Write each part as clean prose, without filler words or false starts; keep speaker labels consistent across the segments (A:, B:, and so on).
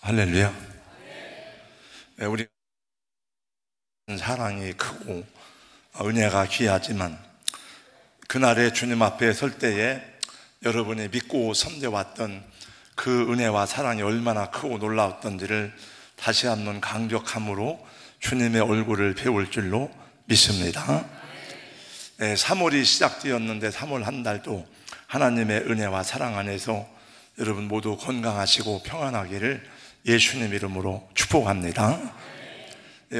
A: 할렐루야. 네, 우리 사랑이 크고 은혜가 귀하지만 그날에 주님 앞에 설 때에 여러분이 믿고 섬겨왔던 그 은혜와 사랑이 얼마나 크고 놀라웠던지를 다시 한번 강력함으로 주님의 얼굴을 배울 줄로 믿습니다. 3월이 시작되었는데 3월 한 달도 하나님의 은혜와 사랑 안에서 여러분 모두 건강하시고 평안하기를 예수님 이름으로 축복합니다.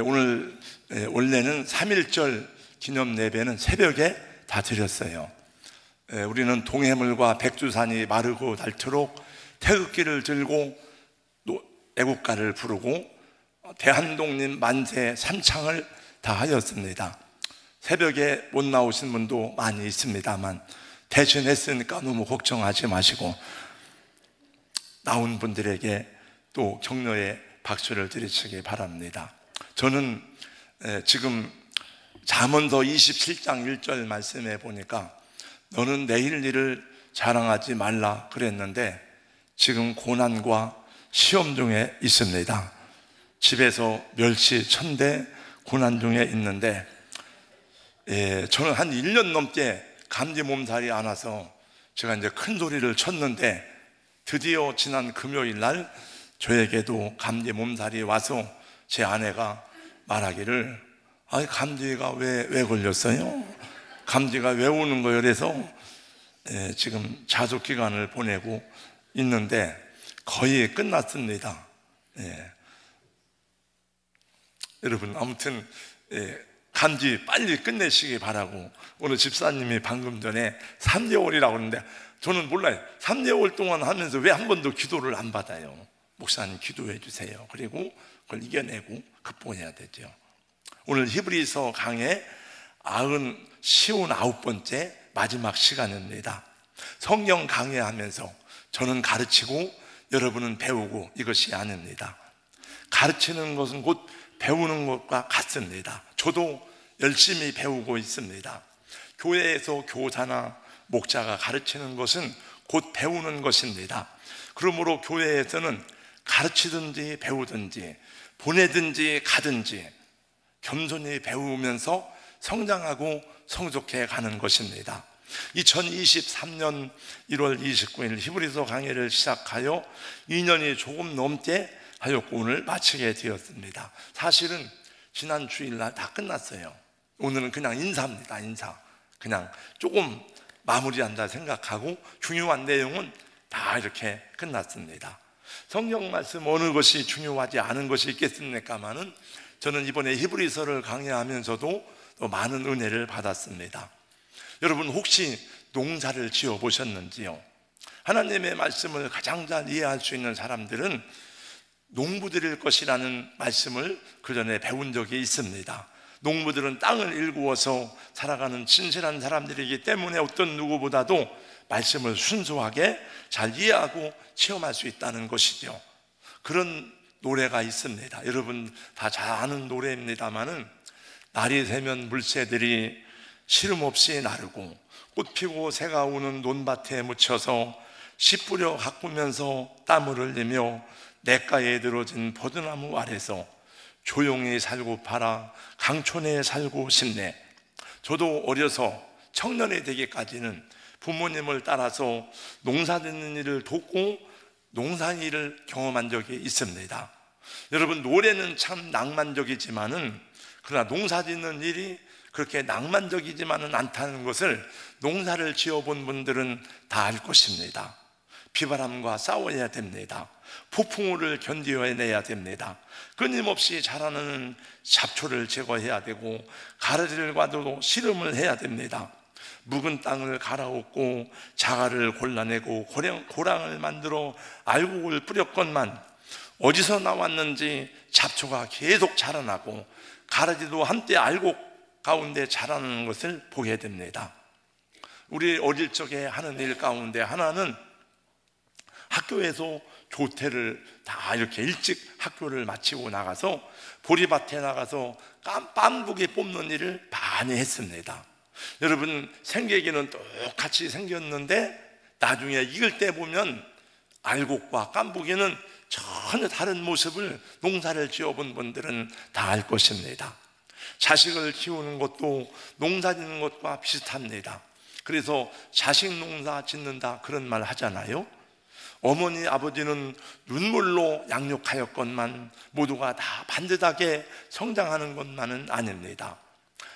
A: 오늘 원래는 3.1절 기념 예배는 새벽에 다 드렸어요. 우리는 동해물과 백두산이 마르고 닳도록 태극기를 들고 애국가를 부르고 대한독립 만세 삼창을 다 하였습니다. 새벽에 못 나오신 분도 많이 있습니다만 대신했으니까 너무 걱정하지 마시고 나온 분들에게 또 격려의 박수를 드리시기 바랍니다. 저는 지금 잠언서 27장 1절 말씀에 보니까 너는 내일 일을 자랑하지 말라 그랬는데 지금 고난과 시험 중에 있습니다. 집에서 멸치 1000대 고난 중에 있는데 저는 한 1년 넘게 감기 몸살이 안 와서 제가 이제 큰 소리를 쳤는데 드디어 지난 금요일 날 저에게도 감기 몸살이 와서 제 아내가 말하기를 감기가 왜 걸렸어요? 감기가 왜 오는 거예요? 그래서 지금 자숙기간을 보내고 있는데 거의 끝났습니다. 여러분 아무튼 감기 빨리 끝내시기 바라고, 오늘 집사님이 방금 전에 3개월이라고 하는데 저는 몰라요. 3개월 동안 하면서 왜 한 번도 기도를 안 받아요? 목사님 기도해 주세요. 그리고 그걸 이겨내고 극복해야 되죠. 오늘 히브리서 강의 59번째 마지막 시간입니다. 성경 강의하면서 저는 가르치고 여러분은 배우고 이것이 아닙니다. 가르치는 것은 곧 배우는 것과 같습니다. 저도 열심히 배우고 있습니다. 교회에서 교사나 목자가 가르치는 것은 곧 배우는 것입니다. 그러므로 교회에서는 가르치든지 배우든지 보내든지 가든지 겸손히 배우면서 성장하고 성숙해 가는 것입니다. 2023년 1월 29일 히브리서 강의를 시작하여 2년이 조금 넘게 하였고 오늘 마치게 되었습니다. 사실은 지난 주일날 다 끝났어요. 오늘은 그냥 인사입니다. 인사. 그냥 조금 마무리한다 생각하고 중요한 내용은 다 이렇게 끝났습니다. 성경 말씀 어느 것이 중요하지 않은 것이 있겠습니까마는 저는 이번에 히브리서를 강의하면서도 또 많은 은혜를 받았습니다. 여러분 혹시 농사를 지어 보셨는지요? 하나님의 말씀을 가장 잘 이해할 수 있는 사람들은 농부들일 것이라는 말씀을 그전에 배운 적이 있습니다. 농부들은 땅을 일구어서 살아가는 진실한 사람들이기 때문에 어떤 누구보다도 말씀을 순수하게 잘 이해하고 체험할 수 있다는 것이죠. 그런 노래가 있습니다. 여러분 다 잘 아는 노래입니다마는 날이 새면 물새들이 시름 없이 나르고 꽃 피고 새가 우는 논밭에 묻혀서 씨 뿌려 가꾸면서 땀을 흘리며 냇가에 들어진 버드나무 아래서 조용히 살고 팔아 강촌에 살고 싶네. 저도 어려서 청년이 되기까지는 부모님을 따라서 농사짓는 일을 돕고 농사일을 경험한 적이 있습니다. 여러분 노래는 참 낭만적이지만은 그러나 농사짓는 일이 그렇게 낭만적이지만은 않다는 것을 농사를 지어본 분들은 다 알 것입니다. 비바람과 싸워야 됩니다. 폭풍우를 견뎌내야 됩니다. 끊임없이 자라는 잡초를 제거해야 되고 가르질과도 씨름을 해야 됩니다. 묵은 땅을 갈아엎고 자갈을 골라내고 고랑을 만들어 알곡을 뿌렸건만 어디서 나왔는지 잡초가 계속 자라나고 가라지도 한때 알곡 가운데 자라나는 것을 보게 됩니다. 우리 어릴 적에 하는 일 가운데 하나는 학교에서 조퇴를 다 이렇게 일찍 학교를 마치고 나가서 보리밭에 나가서 빰부기 뽑는 일을 많이 했습니다. 여러분 생계기는 똑같이 생겼는데 나중에 익을 때 보면 알곡과 깐부기는 전혀 다른 모습을 농사를 지어본 분들은 다 알 것입니다. 자식을 키우는 것도 농사 짓는 것과 비슷합니다. 그래서 자식 농사 짓는다 그런 말 하잖아요. 어머니 아버지는 눈물로 양육하였건만 모두가 다 반듯하게 성장하는 것만은 아닙니다.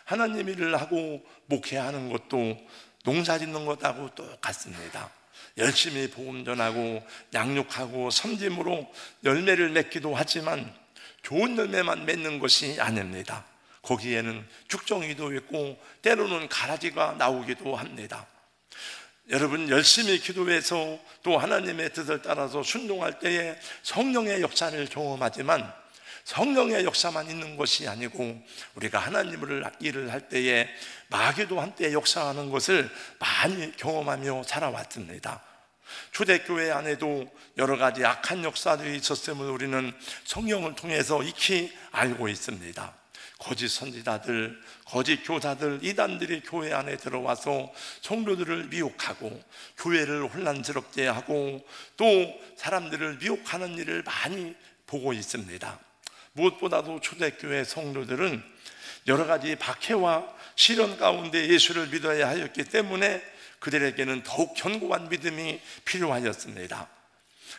A: 하나님 일을 하고 목회하는 것도 농사 짓는 것하고 똑같습니다. 열심히 복음 전하고 양육하고 섬김으로 열매를 맺기도 하지만 좋은 열매만 맺는 것이 아닙니다. 거기에는 죽정이도 있고 때로는 가라지가 나오기도 합니다. 여러분, 열심히 기도해서 또 하나님의 뜻을 따라서 순종할 때에 성령의 역사를 경험하지만 성령의 역사만 있는 것이 아니고 우리가 하나님을 일을 할 때에 마귀도 한때 역사하는 것을 많이 경험하며 살아왔습니다. 초대교회 안에도 여러 가지 악한 역사들이 있었음을 우리는 성경을 통해서 익히 알고 있습니다. 거짓 선지자들, 거짓 교사들, 이단들이 교회 안에 들어와서 성도들을 미혹하고 교회를 혼란스럽게 하고 또 사람들을 미혹하는 일을 많이 보고 있습니다. 무엇보다도 초대교회 성도들은 여러 가지 박해와 시련 가운데 예수를 믿어야 하였기 때문에 그들에게는 더욱 견고한 믿음이 필요하였습니다.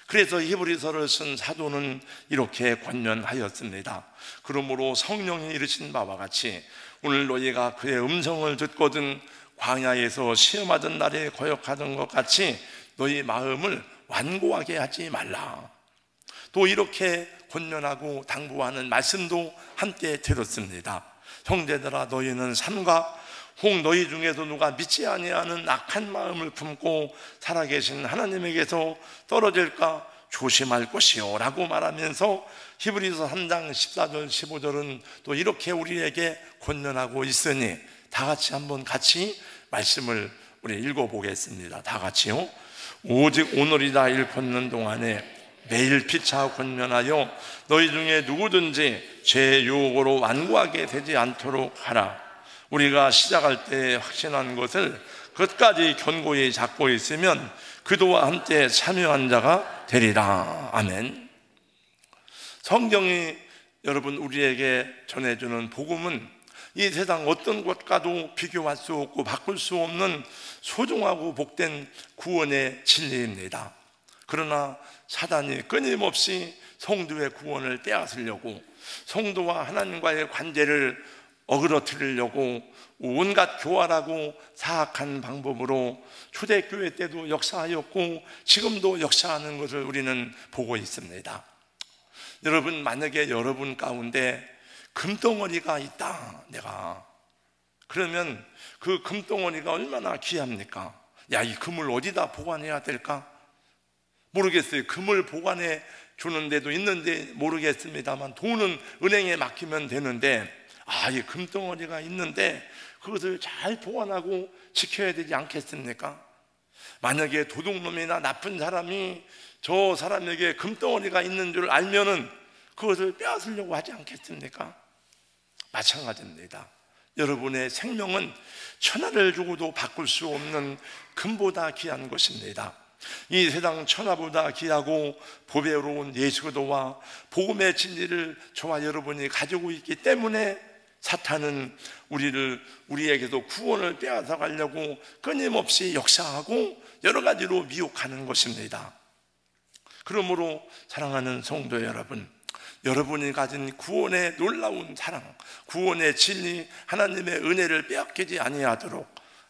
A: 그래서 히브리서를 쓴 사도는 이렇게 권면하였습니다. 그러므로 성령이 이르신 바와 같이 오늘 너희가 그의 음성을 듣거든 광야에서 시험하던 날에 거역하던 것 같이 너희 마음을 완고하게 하지 말라. 또 이렇게 권면하고 당부하는 말씀도 함께 들었습니다. 형제들아, 너희는 삼가 혹 너희 중에서 누가 믿지 아니하는 악한 마음을 품고 살아계신 하나님에게서 떨어질까 조심할 것이요 라고 말하면서 히브리서 3장 14절 15절은 또 이렇게 우리에게 권면하고 있으니 다 같이 한번 같이 말씀을 우리 읽어보겠습니다. 다 같이요. 오직 오늘이다 일컫는 동안에 매일 피차 권면하여 너희 중에 누구든지 제 유혹으로 완고하게 되지 않도록 하라. 우리가 시작할 때 확신한 것을 끝까지 견고히 잡고 있으면 그도와 함께 참여한 자가 되리라. 아멘. 성경이 여러분 우리에게 전해주는 복음은 이 세상 어떤 것과도 비교할 수 없고 바꿀 수 없는 소중하고 복된 구원의 진리입니다. 그러나 사단이 끊임없이 성도의 구원을 빼앗으려고 성도와 하나님과의 관계를 어그러뜨리려고 온갖 교활하고 사악한 방법으로 초대교회 때도 역사하였고 지금도 역사하는 것을 우리는 보고 있습니다. 여러분, 만약에 여러분 가운데 금덩어리가 있다 그러면 그 금덩어리가 얼마나 귀합니까? 야, 이 금을 어디다 보관해야 될까? 모르겠어요. 금을 보관해 주는 데도 있는데 모르겠습니다만 돈은 은행에 맡기면 되는데 이 금덩어리가 있는데 그것을 잘 보관하고 지켜야 되지 않겠습니까? 만약에 도둑놈이나 나쁜 사람이 저 사람에게 금덩어리가 있는 줄 알면은 그것을 빼앗으려고 하지 않겠습니까? 마찬가지입니다. 여러분의 생명은 천하를 주고도 바꿀 수 없는 금보다 귀한 것입니다. 이 세상 천하보다 귀하고 보배로운 예수 그리스도와 복음의 진리를 저와 여러분이 가지고 있기 때문에 사탄은 우리에게도 구원을 빼앗아 가려고 끊임없이 역사하고 여러 가지로 미혹하는 것입니다. 그러므로 사랑하는 성도 여러분, 여러분이 가진 구원의 놀라운 사랑, 구원의 진리, 하나님의 은혜를 빼앗기지 아니하도록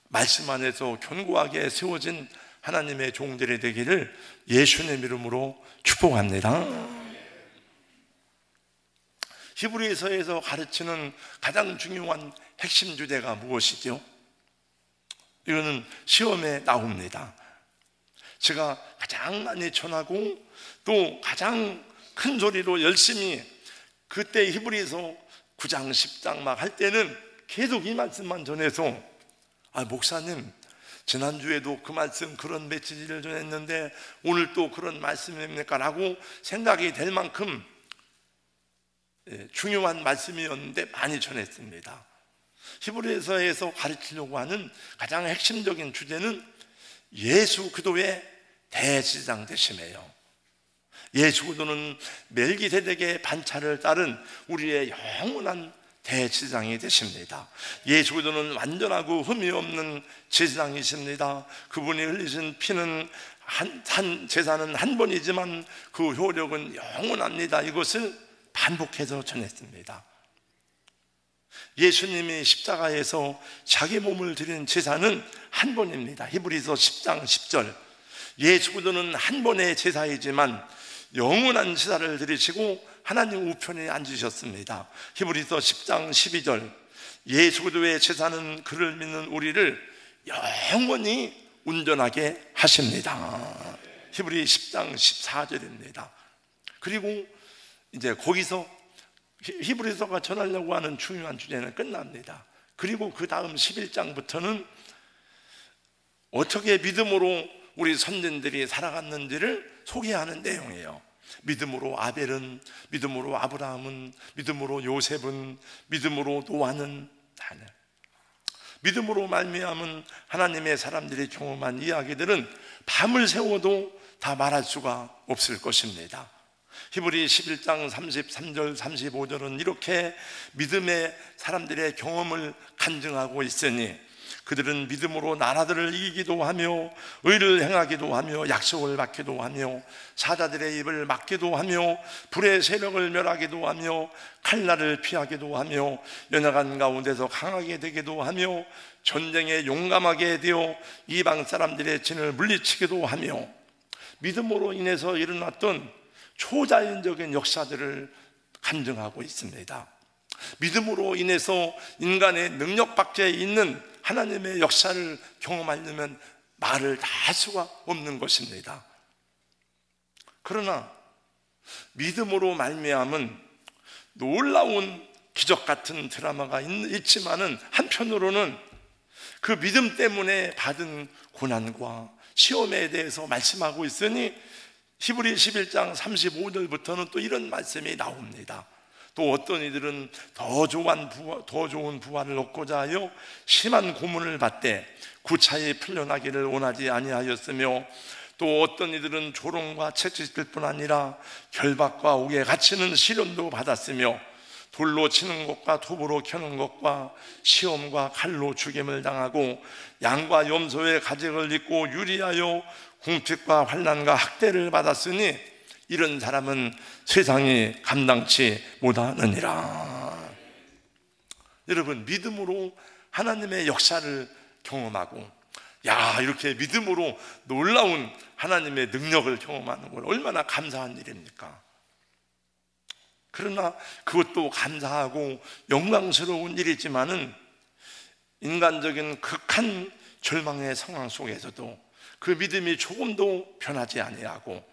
A: 말씀 안에서 견고하게 세워진 하나님의 종들이 되기를 예수님 이름으로 축복합니다. 히브리서에서 가르치는 가장 중요한 핵심 주제가 무엇이죠? 이거는 시험에 나옵니다. 제가 가장 많이 전하고 또 가장 큰 소리로 열심히 그때 히브리서 9장 10장 막 할 때는 계속 이 말씀만 전해서 목사님 지난주에도 그 말씀 그런 메시지를 전했는데 오늘 또 그런 말씀입니까? 라고 생각이 될 만큼 중요한 말씀이었는데 많이 전했습니다. 히브리서에서 가르치려고 하는 가장 핵심적인 주제는 예수 그리스도의 대제사장 되심이에요. 예수 그리스도는 멜기세덱의 반차를 따른 우리의 영원한 대제사장이 되십니다. 예수 그리스도는 완전하고 흠이 없는 제사장이십니다. 그분이 흘리신 피는 한 제사는 한 번이지만 그 효력은 영원합니다. 이것을 반복해서 전했습니다. 예수님이 십자가에서 자기 몸을 드린 제사는 한 번입니다. 히브리서 10장 10절, 예수 그리스도는 한 번의 제사이지만 영원한 제사를 드리시고 하나님 우편에 앉으셨습니다. 히브리서 10장 12절, 예수 그리스도의 제사는 그를 믿는 우리를 영원히 온전하게 하십니다. 히브리 10장 14절입니다. 그리고 이제 거기서 히브리서가 전하려고 하는 중요한 주제는 끝납니다. 그리고 그 다음 11장부터는 어떻게 믿음으로 우리 선진들이 살아갔는지를 소개하는 내용이에요. 믿음으로 아벨은, 믿음으로 아브라함은, 믿음으로 요셉은, 믿음으로 노아는, 믿음으로 말미암은 하나님의 사람들이 경험한 이야기들은 밤을 새워도 다 말할 수가 없을 것입니다. 히브리 11장 33절 35절은 이렇게 믿음의 사람들의 경험을 간증하고 있으니 그들은 믿음으로 나라들을 이기기도 하며 의를 행하기도 하며 약속을 받기도 하며 사자들의 입을 막기도 하며 불의 세력을 멸하기도 하며 칼날을 피하기도 하며 연약한 가운데서 강하게 되기도 하며 전쟁에 용감하게 되어 이방 사람들의 진을 물리치기도 하며 믿음으로 인해서 일어났던 초자연적인 역사들을 간증하고 있습니다. 믿음으로 인해서 인간의 능력 밖에 있는 하나님의 역사를 경험하려면 말을 다 할 수가 없는 것입니다. 그러나 믿음으로 말미암은 놀라운 기적 같은 드라마가 있지만은 한편으로는 그 믿음 때문에 받은 고난과 시험에 대해서 말씀하고 있으니 히브리 11장 35절부터는 또 이런 말씀이 나옵니다. 또 어떤 이들은 더 좋은 부활을 얻고자 하여 심한 고문을 받되 구차히 풀려나기를 원하지 아니하였으며 또 어떤 이들은 조롱과 채찍질 뿐 아니라 결박과 옥에 갇히는 시련도 받았으며 돌로 치는 것과 톱으로 켜는 것과 시험과 칼로 죽임을 당하고 양과 염소의 가죽을 입고 유리하여 궁핍과 환난과 학대를 받았으니 이런 사람은 세상이 감당치 못하느니라. 여러분, 믿음으로 하나님의 역사를 경험하고 이렇게 믿음으로 놀라운 하나님의 능력을 경험하는 건 얼마나 감사한 일입니까? 그러나 그것도 감사하고 영광스러운 일이지만은 인간적인 극한 절망의 상황 속에서도 그 믿음이 조금도 변하지 아니하고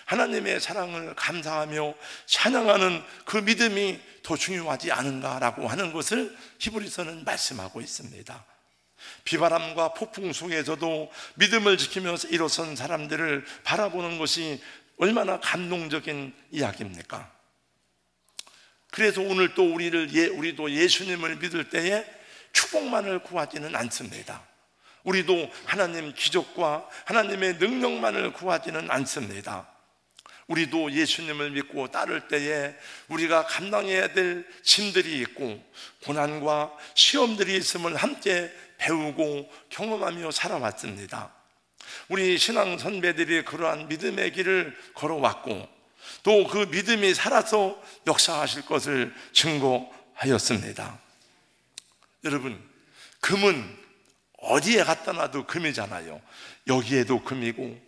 A: 하나님의 사랑을 감사하며 찬양하는 그 믿음이 더 중요하지 않은가라고 하는 것을 히브리서는 말씀하고 있습니다. 비바람과 폭풍 속에서도 믿음을 지키면서 일어선 사람들을 바라보는 것이 얼마나 감동적인 이야기입니까? 그래서 오늘 또 우리도 예수님을 믿을 때에 축복만을 구하지는 않습니다. 우리도 하나님 기적과 하나님의 능력만을 구하지는 않습니다. 우리도 예수님을 믿고 따를 때에 우리가 감당해야 될 짐들이 있고 고난과 시험들이 있음을 함께 배우고 경험하며 살아왔습니다. 우리 신앙 선배들이 그러한 믿음의 길을 걸어왔고 또 그 믿음이 살아서 역사하실 것을 증거하였습니다. 여러분, 금은 어디에 갖다 놔도 금이잖아요. 여기에도 금이고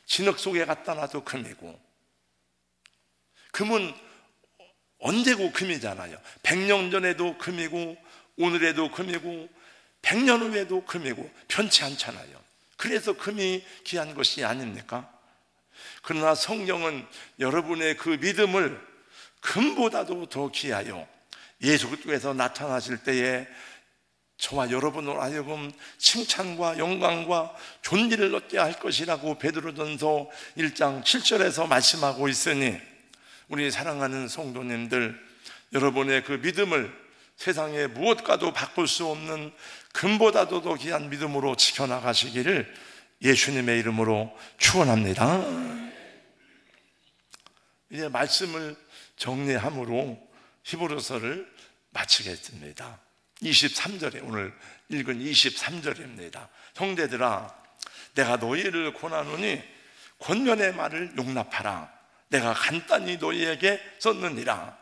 A: 진흙 속에 갖다 놔도 금이고 금은 언제고 금이잖아요. 100년 전에도 금이고 오늘에도 금이고 100년 후에도 금이고 변치 않잖아요. 그래서 금이 귀한 것이 아닙니까? 그러나 성경은 여러분의 그 믿음을 금보다도 더 귀하여 예수 그리스도께서 나타나실 때에 저와 여러분으로 하여금 칭찬과 영광과 존귀를 얻게 할 것이라고 베드로전서 1장 7절에서 말씀하고 있으니 우리 사랑하는 성도님들, 여러분의 그 믿음을 세상에 무엇과도 바꿀 수 없는 금보다도 더 귀한 믿음으로 지켜나가시기를 예수님의 이름으로 축원합니다. 이제 말씀을 정리함으로 히브리서를 마치겠습니다. 23절에 오늘 읽은 23절입니다. 형제들아, 내가 너희를 권하노니 권면의 말을 용납하라. 내가 간단히 너희에게 썼느니라.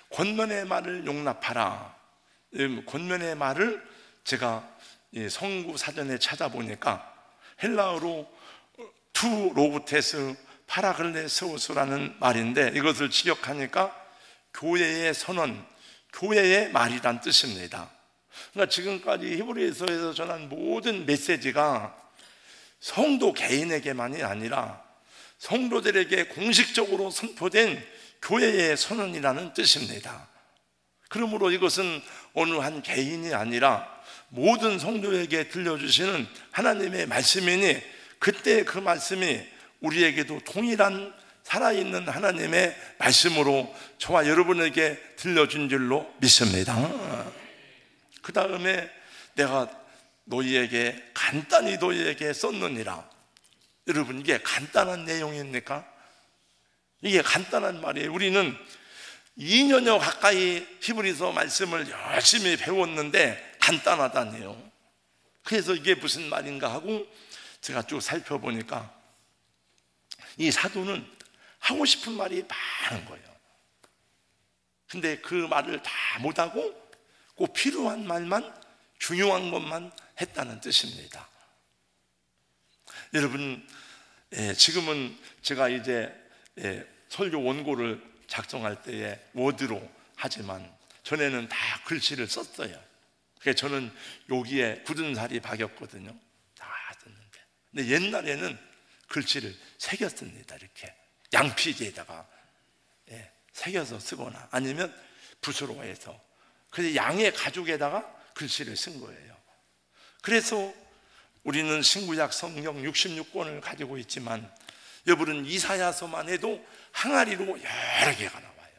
A: 권면의 말을 용납하라. 권면의 말을 제가 성구 사전에 찾아보니까 헬라어로 투 로브테스 파라클레세우스라는 말인데, 이것을 직역하니까 교회의 선언, 교회의 말이란 뜻입니다. 그러니까 지금까지 히브리서에서 전한 모든 메시지가 성도 개인에게만이 아니라 성도들에게 공식적으로 선포된 교회의 선언이라는 뜻입니다. 그러므로 이것은 어느 한 개인이 아니라 모든 성도에게 들려주시는 하나님의 말씀이니, 그때 그 말씀이 우리에게도 동일한 살아있는 하나님의 말씀으로 저와 여러분에게 들려준 줄로 믿습니다. 그 다음에 내가 간단히 너희에게 썼느니라. 여러분, 이게 간단한 내용입니까? 이게 간단한 말이에요. 우리는 2년여 가까이 히브리서 말씀을 열심히 배웠는데 간단하다네요. 그래서 이게 무슨 말인가 하고 제가 쭉 살펴보니까 이 사도는 하고 싶은 말이 많은 거예요. 근데 그 말을 다 못하고 꼭 필요한 말만, 중요한 것만 했다는 뜻입니다. 여러분, 지금은 제가 이제 설교 원고를 작성할 때에 워드로 하지만 전에는 다 글씨를 썼어요. 그래서 저는 여기에 굳은 살이 박였거든요. 다 썼는데. 근데 옛날에는 글씨를 새겼습니다. 이렇게 양피지에다가 새겨서 쓰거나 아니면 붓으로 해서, 그래서 양의 가죽에다가 글씨를 쓴 거예요. 그래서 우리는 신구약 성경 66권을 가지고 있지만 여러분, 이사야서만 해도 항아리로 여러 개가 나와요.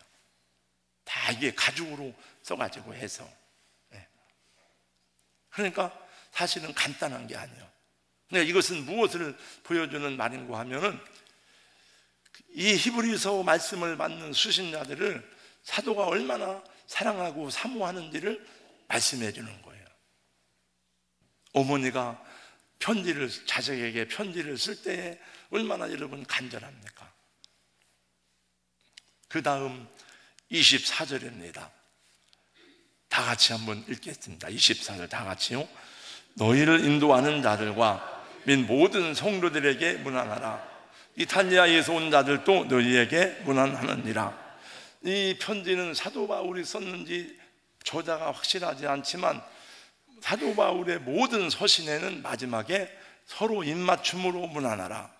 A: 다 이게 가죽으로 써가지고 해서. 그러니까 사실은 간단한 게 아니에요. 그러니까 이것은 무엇을 보여주는 말인가 하면은, 이 히브리서 말씀을 받는 수신자들을 사도가 얼마나 사랑하고 사모하는지를 말씀해 주는 거예요. 어머니가 자식에게 편지를 쓸 때에 얼마나 여러분 간절합니까? 그 다음 24절입니다. 다 같이 한번 읽겠습니다. 24절 다 같이요. 너희를 인도하는 자들과 및 모든 성도들에게 문안하라. 이탈리아에서 온 자들도 너희에게 문안하느니라. 이 편지는 사도 바울이 썼는지 저자가 확실하지 않지만 사도 바울의 모든 서신에는 마지막에 서로 입맞춤으로 문안하라,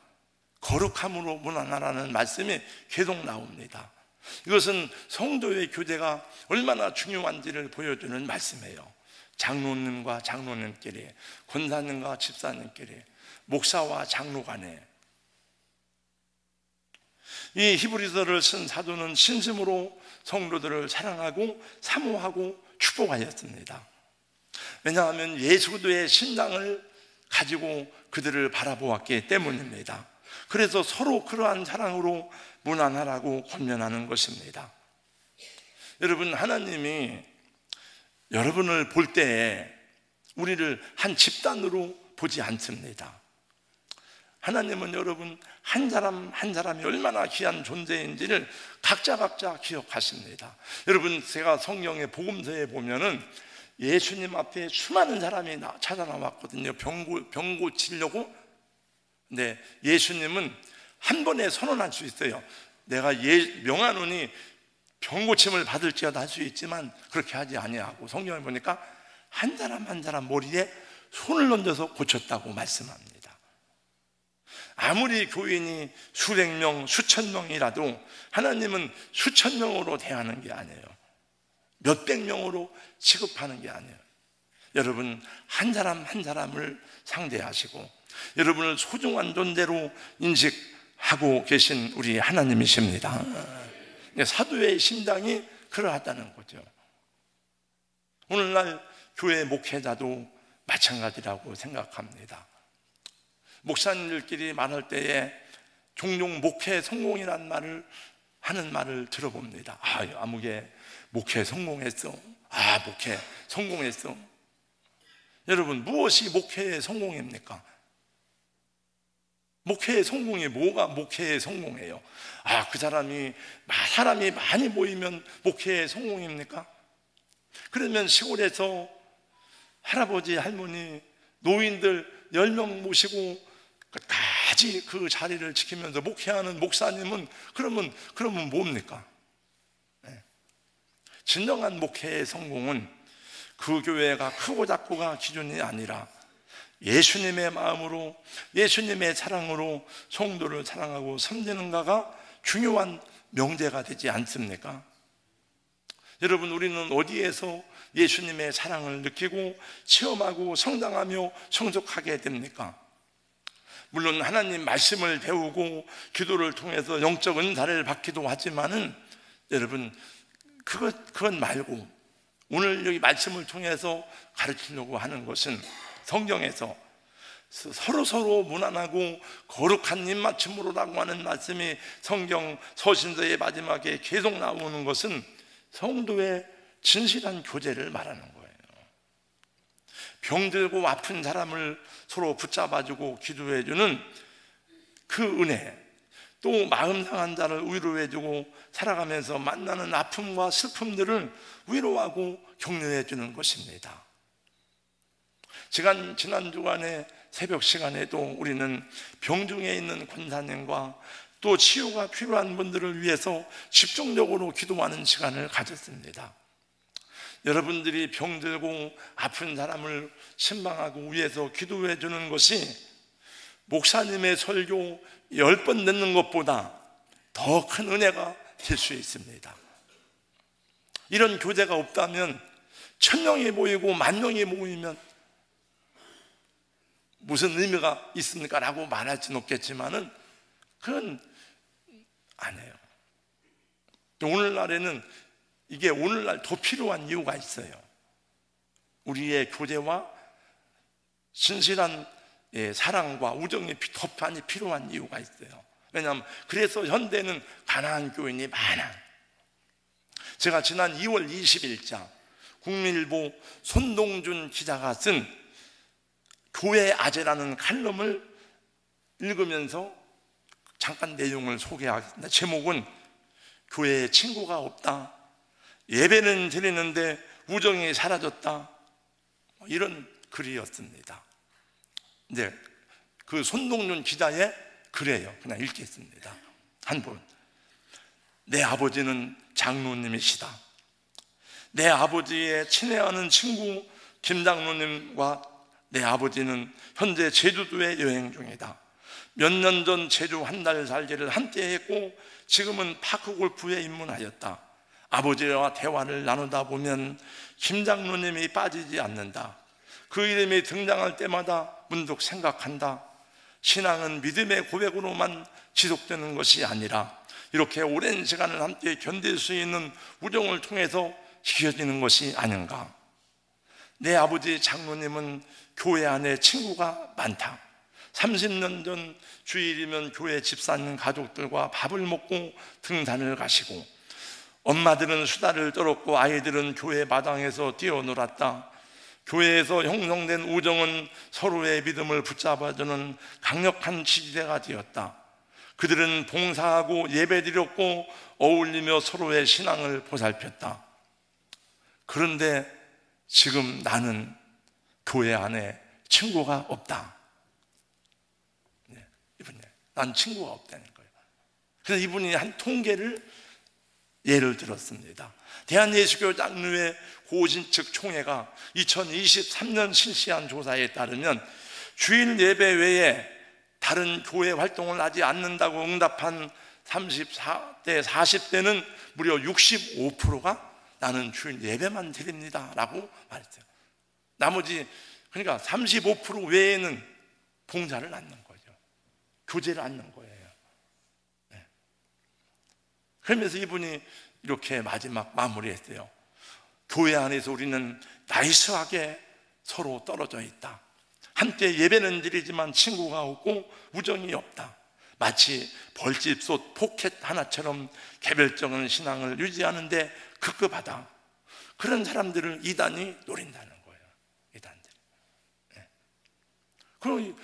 A: 거룩함으로 문안하라는 말씀이 계속 나옵니다. 이것은 성도의 교제가 얼마나 중요한지를 보여주는 말씀이에요. 장로님과 장로님끼리, 권사님과 집사님끼리, 목사와 장로 간에. 이 히브리서를 쓴 사도는 신심으로 성도들을 사랑하고 사모하고 축복하였습니다. 왜냐하면 예수도의 신앙을 가지고 그들을 바라보았기 때문입니다. 그래서 서로 그러한 사랑으로 문안하라고 권면하는 것입니다. 여러분, 하나님이 여러분을 볼 때에 우리를 한 집단으로 보지 않습니다. 하나님은 여러분 한 사람 한 사람이 얼마나 귀한 존재인지를 각자 기억하십니다. 여러분, 제가 성경의 복음서에 보면은 예수님 앞에 수많은 사람이 찾아 나왔거든요. 병 고치려고. 근데 예수님은 한 번에 선언할 수 있어요. 내가 명하노니 병 고침을 받을지어다 할 수 있지만 그렇게 하지 아니하고, 성경을 보니까 한 사람 한 사람 머리에 손을 얹어서 고쳤다고 말씀합니다. 아무리 교인이 수백 명, 수천 명이라도 하나님은 수천 명으로 대하는 게 아니에요. 몇백 명으로 취급하는 게 아니에요. 여러분, 한 사람 한 사람을 상대하시고 여러분을 소중한 존재로 인식하고 계신 우리 하나님이십니다. 사도의 심장이 그러하다는 거죠. 오늘날 교회 목회자도 마찬가지라고 생각합니다. 목사님들끼리 말할 때에 종종 목회 성공이라는 말을 하는 말을 들어봅니다. 아무개 목회 성공했어. 목회 성공했어. 여러분, 무엇이 목회의 성공입니까? 목회의 성공이 뭐가 목회의 성공이에요? 그 사람이 많이 모이면 목회의 성공입니까? 그러면 시골에서 할아버지, 할머니, 노인들 10명 모시고 끝까지 그 자리를 지키면서 목회하는 목사님은 그러면 뭡니까? 진정한 목회의 성공은 그 교회가 크고 작고가 기준이 아니라 예수님의 마음으로, 예수님의 사랑으로 성도를 사랑하고 섬기는가가 중요한 명제가 되지 않습니까? 여러분, 우리는 어디에서 예수님의 사랑을 느끼고 체험하고 성장하며 성숙하게 됩니까? 물론 하나님 말씀을 배우고 기도를 통해서 영적 은사를 받기도 하지만은, 여러분, 그건 말고 오늘 여기 말씀을 통해서 가르치려고 하는 것은, 성경에서 서로 무난하고 거룩한 입맞춤으로라고 하는 말씀이 성경 서신서의 마지막에 계속 나오는 것은 성도의 진실한 교제를 말하는 거예요. 병들고 아픈 사람을 서로 붙잡아주고 기도해주는 그 은혜, 또 마음 상한 자를 위로해주고 살아가면서 만나는 아픔과 슬픔들을 위로하고 격려해주는 것입니다. 지난 주간에 새벽 시간에도 우리는 병중에 있는 권사님과 또 치유가 필요한 분들을 위해서 집중적으로 기도하는 시간을 가졌습니다. 여러분들이 병들고 아픈 사람을 신방하고 위해서 기도해 주는 것이 목사님의 설교 10번 듣는 것보다 더 큰 은혜가 될 수 있습니다. 이런 교제가 없다면 1000명이 모이고 10,000명이 모이면 무슨 의미가 있습니까? 라고 말할 수는 없겠지만은 그건 아니에요. 오늘날에는 이게 오늘날 더 필요한 이유가 있어요. 우리의 교제와 진실한 사랑과 우정이 더 많이 필요한 이유가 있어요. 왜냐하면 그래서 현대는 가난한 교인이 많아. 제가 지난 2월 20일자 국민일보 손동준 기자가 쓴 교회 아재라는 칼럼을 읽으면서 잠깐 내용을 소개하겠습니다. 제목은 교회에 친구가 없다, 예배는 드리는데 우정이 사라졌다, 이런 글이었습니다. 이제 그 손동준 기자의 글이에요. 그냥 읽겠습니다. 한 분. 내 아버지는 장로님이시다. 내 아버지의 친애하는 친구 김 장로님과 내 아버지는 현재 제주도에 여행 중이다. 몇 년 전 제주 한 달 살기를 함께 했고 지금은 파크골프에 입문하였다. 아버지와 대화를 나누다 보면 김 장로님이 빠지지 않는다. 그 이름이 등장할 때마다 문득 생각한다. 신앙은 믿음의 고백으로만 지속되는 것이 아니라 이렇게 오랜 시간을 함께 견딜 수 있는 우정을 통해서 지켜지는 것이 아닌가. 내 아버지 장로님은 교회 안에 친구가 많다. 30년 전 주일이면 교회 집사님 가족들과 밥을 먹고 등산을 가시고, 엄마들은 수다를 떨었고 아이들은 교회 마당에서 뛰어놀았다. 교회에서 형성된 우정은 서로의 믿음을 붙잡아주는 강력한 지지대가 되었다. 그들은 봉사하고 예배드렸고 어울리며 서로의 신앙을 보살폈다. 그런데 지금 나는 교회 안에 친구가 없다. 이분이 난 친구가 없다는 거예요. 그래서 이분이 한 통계를 예를 들었습니다. 대한예수교 장로회 고신측 총회가 2023년 실시한 조사에 따르면 주일 예배 외에 다른 교회 활동을 하지 않는다고 응답한 34대 40대는 무려 65%가 나는 주일 예배만 드립니다 라고 말했어요. 나머지, 그러니까 35% 외에는 봉사를 않는 거죠. 교제를 않는 거예요. 네. 그러면서 이분이 이렇게 마지막 마무리했어요. 교회 안에서 우리는 나이스하게 서로 떨어져 있다. 함께 예배는 드리지만 친구가 없고 우정이 없다. 마치 벌집솥 포켓 하나처럼 개별적인 신앙을 유지하는데 급급하다. 그런 사람들을 이단이 노린다는 거예요. 이단들이. 네. 그럼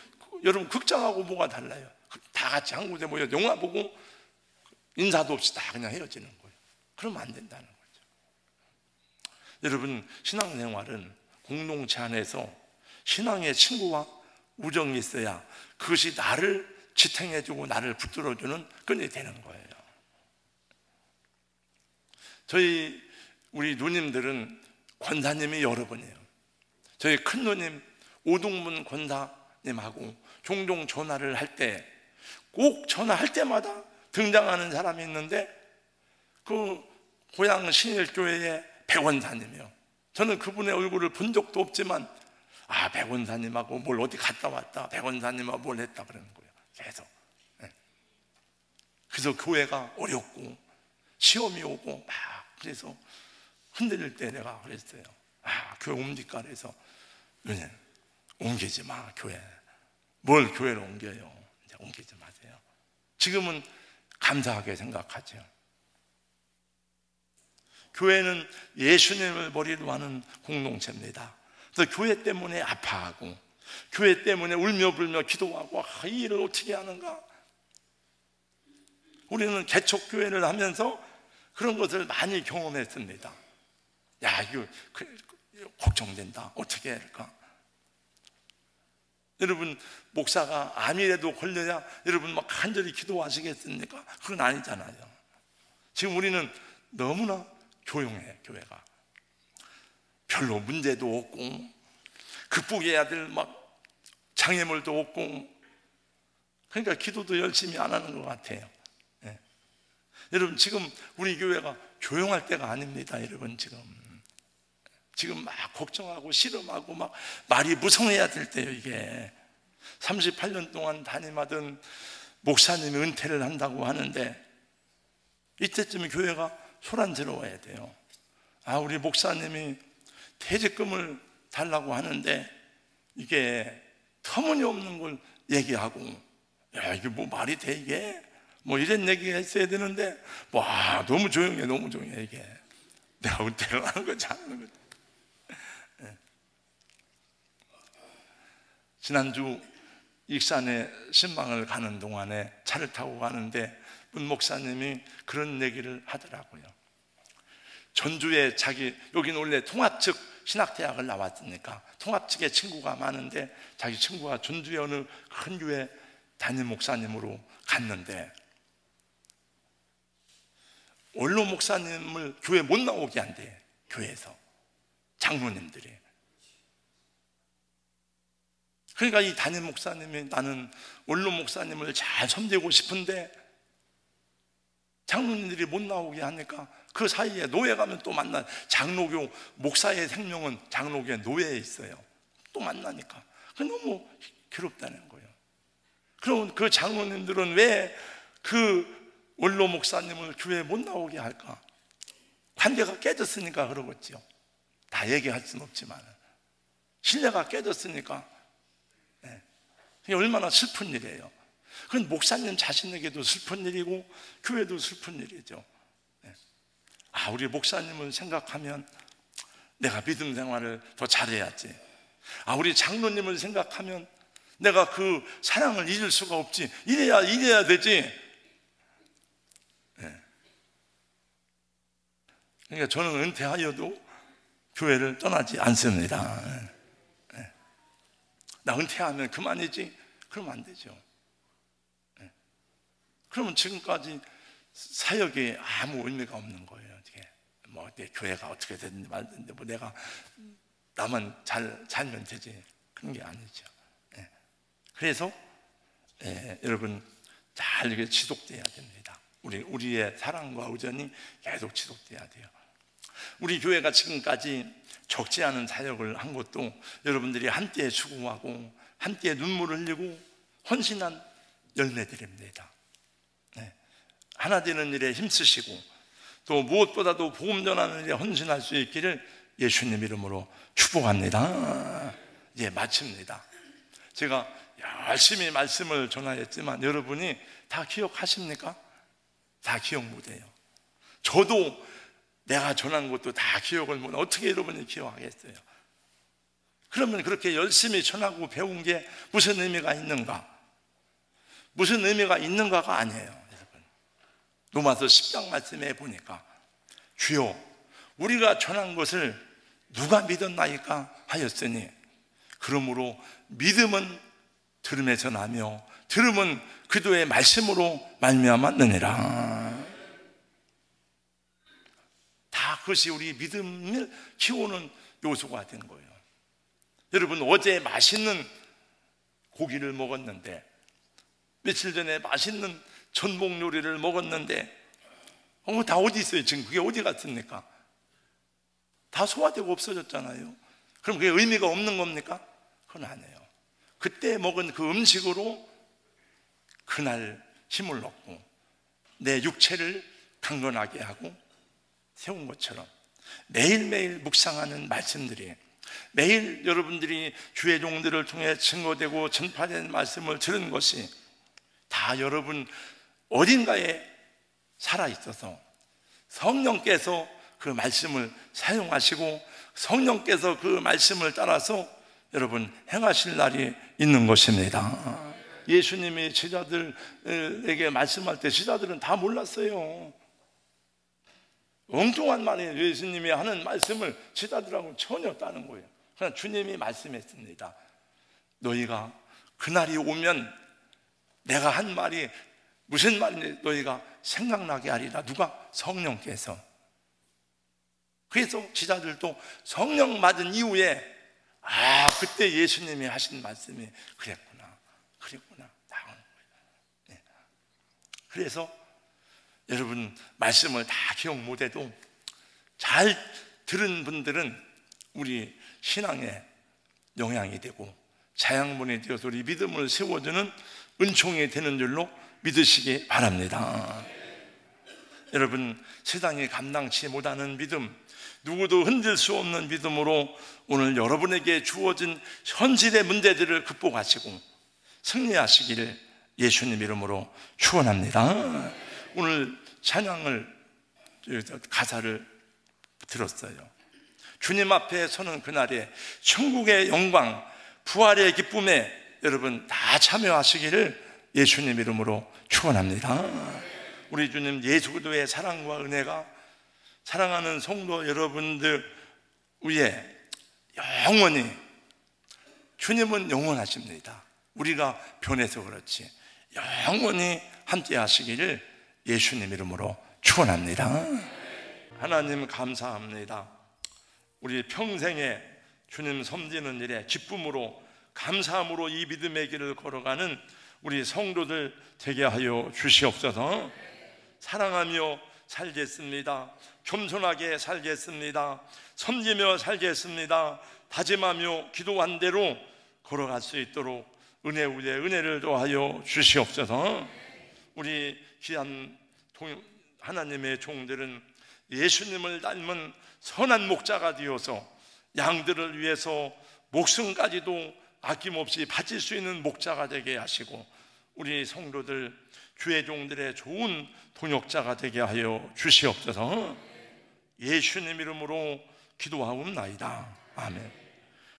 A: 여러분 극장하고 뭐가 달라요? 다 같이 한 곳에 모여 영화 보고 인사도 없이 다 그냥 헤어지는 거예요. 그러면 안 된다는 거죠. 여러분, 신앙생활은 공동체 안에서 신앙의 친구와 우정이 있어야 그것이 나를 지탱해주고 나를 붙들어주는 끈이 되는 거예요. 우리 누님들은 권사님이 여러 분이에요. 저희 큰 누님 오동문 권사님하고 종종 전화를 할 때 꼭 전화할 때마다 등장하는 사람이 있는데 그 고향 신일교회의 백원사님이요. 저는 그분의 얼굴을 본 적도 없지만 백원사님하고 뭘 어디 갔다 왔다, 백원사님하고 뭘 했다 그러는 거예요. 계속. 그래서 교회가 어렵고 시험이 오고 막 그래서 흔들릴 때 내가 그랬어요. 교회 옮길까 그래서 누님 옮기지 마 교회. 뭘 교회를 옮겨요? 이제 옮기지 마세요. 지금은 감사하게 생각하죠. 교회는 예수님을 머리로 하는 공동체입니다. 그래서 교회 때문에 아파하고 교회 때문에 울며불며 기도하고 이 일을 어떻게 하는가. 우리는 개척교회를 하면서 그런 것을 많이 경험했습니다. 이거 걱정된다. 어떻게 할까? 여러분, 목사가 암이라도 걸려야 여러분 막 간절히 기도하시겠습니까? 그건 아니잖아요. 지금 우리는 너무나 조용해. 교회가 별로 문제도 없고 극복해야 될 막 장애물도 없고, 그러니까 기도도 열심히 안 하는 것 같아요. 여러분, 지금 우리 교회가 조용할 때가 아닙니다. 여러분, 지금 막 걱정하고 씨름하고 막 말이 무성해야 될 때요. 이게 38년 동안 담임하던 목사님이 은퇴를 한다고 하는데 이때쯤에 교회가 소란스러워야 돼요. 우리 목사님이 퇴직금을 달라고 하는데 이게 터무니없는 걸 얘기하고, 이게 뭐 말이 돼 이게? 뭐 이런 얘기 했어야 되는데 너무 조용해. 너무 조용해. 이게 내가 은퇴를 하는 거지 안 하는 거지. 지난주 익산에 신방을 가는 동안에 차를 타고 가는데 문 목사님이 그런 얘기를 하더라고요. 전주에 여기는 원래 통합 측 신학대학을 나왔으니까 통합 측에 친구가 많은데 자기 친구가 전주에 어느 큰 교회 담임 목사님으로 갔는데 원로 목사님을 교회 못 나오게 한대. 교회에서 장로님들이. 그러니까 이 담임 목사님이 나는 원로 목사님을 잘 섬기고 싶은데 장로님들이 못 나오게 하니까 그 사이에 노예 가면 또 만나. 장로교 목사의 생명은 장로교의 노예에 있어요. 또 만나니까 너무 괴롭다는 거예요. 그럼 그 장로님들은 왜 그 원로 목사님을 교회에 못 나오게 할까? 관계가 깨졌으니까 그러겠죠. 다 얘기할 수는 없지만 신뢰가 깨졌으니까. 이게 얼마나 슬픈 일이에요. 그건 목사님 자신에게도 슬픈 일이고 교회도 슬픈 일이죠. 우리 목사님을 생각하면 내가 믿음 생활을 더 잘해야지. 우리 장로님을 생각하면 내가 그 사랑을 잊을 수가 없지. 이래야 되지. 그러니까 저는 은퇴하여도 교회를 떠나지 않습니다. 나 은퇴하면 그만이지? 그러면 안 되죠. 그러면 지금까지 사역에 아무 의미가 없는 거예요. 내 교회가 어떻게 됐는지 말든지 내가 나만 잘 살면 되지. 그런 게 아니죠. 그래서 여러분 잘 이렇게 지속돼야 됩니다. 우리의 사랑과 우정이 계속 지속돼야 돼요. 우리 교회가 지금까지 적지 않은 사역을 한 것도 여러분들이 함께 수고하고 함께 눈물을 흘리고 헌신한 열매들입니다. 하나 되는 일에 힘쓰시고 또 무엇보다도 복음 전하는 일에 헌신할 수 있기를 예수님 이름으로 축복합니다. 마칩니다. 제가 열심히 말씀을 전하였지만 여러분이 다 기억하십니까? 다 기억 못해요. 저도 내가 전한 것도 다 기억을 못해. 어떻게 여러분이 기억하겠어요? 그러면 그렇게 열심히 전하고 배운 게 무슨 의미가 있는가? 무슨 의미가 있는가가 아니에요, 여러분. 로마서 10장 말씀에 보니까 주여 우리가 전한 것을 누가 믿었나이까 하였으니 그러므로 믿음은 들음에서 나며 들음은 그도의 말씀으로 말미암았느니라. 다 그것이 우리 믿음을 키우는 요소가 된 거예요. 여러분, 어제 맛있는 고기를 먹었는데, 며칠 전에 맛있는 전복 요리를 먹었는데 다 어디 있어요? 지금 그게 어디 갔습니까? 다 소화되고 없어졌잖아요. 그럼 그게 의미가 없는 겁니까? 그건 아니에요. 그때 먹은 그 음식으로 그날 힘을 얻고 내 육체를 강건하게 하고 세운 것처럼 매일매일 묵상하는 말씀들이, 매일 여러분들이 주의 종들을 통해 증거되고 전파된 말씀을 들은 것이 다 여러분 어딘가에 살아있어서 성령께서 그 말씀을 사용하시고 성령께서 그 말씀을 따라서 여러분 행하실 날이 있는 것입니다. 예수님이 제자들에게 말씀할 때 제자들은 다 몰랐어요. 엉뚱한 말이에요. 예수님이 하는 말씀을 제자들하고는 전혀 다른 거예요. 그냥 주님이 말씀했습니다. 너희가 그날이 오면 내가 한 말이 무슨 말인지 너희가 생각나게 하리라. 누가? 성령께서. 그래서 제자들도 성령 받은 이후에 그때 예수님이 하신 말씀이 그랬구나 나오는 거예요. 네. 그래서 여러분 말씀을 다 기억 못해도 잘 들은 분들은 우리 신앙에 영향이 되고 자양분이 되어서 우리 믿음을 세워주는 은총이 되는 줄로 믿으시기 바랍니다. 여러분, 세상이 감당치 못하는 믿음, 누구도 흔들 수 없는 믿음으로 오늘 여러분에게 주어진 현실의 문제들을 극복하시고 승리하시기를 예수님 이름으로 축원합니다. 오늘 찬양을 가사를 들었어요. 주님 앞에 서는 그날에 천국의 영광, 부활의 기쁨에 여러분 다 참여하시기를 예수님 이름으로 축원합니다. 우리 주님 예수 그리스도의 사랑과 은혜가 사랑하는 성도 여러분들 위에 영원히, 주님은 영원하십니다. 우리가 변해서 그렇지 영원히 함께 하시기를 예수님 이름으로 축원합니다. 하나님 감사합니다. 우리 평생에 주님 섬기는 일에 기쁨으로 감사함으로 이 믿음의 길을 걸어가는 우리 성도들 되게 하여 주시옵소서. 사랑하며 살겠습니다. 겸손하게 살겠습니다. 섬기며 살겠습니다. 다짐하며 기도한 대로 걸어갈 수 있도록 은혜 위에 은혜를 더하여 주시옵소서. 우리 귀한 하나님의 종들은 예수님을 닮은 선한 목자가 되어서 양들을 위해서 목숨까지도 아낌없이 바칠 수 있는 목자가 되게 하시고 우리 성도들 주의 종들의 좋은 동역자가 되게 하여 주시옵소서. 예수님 이름으로 기도하옵나이다. 아멘.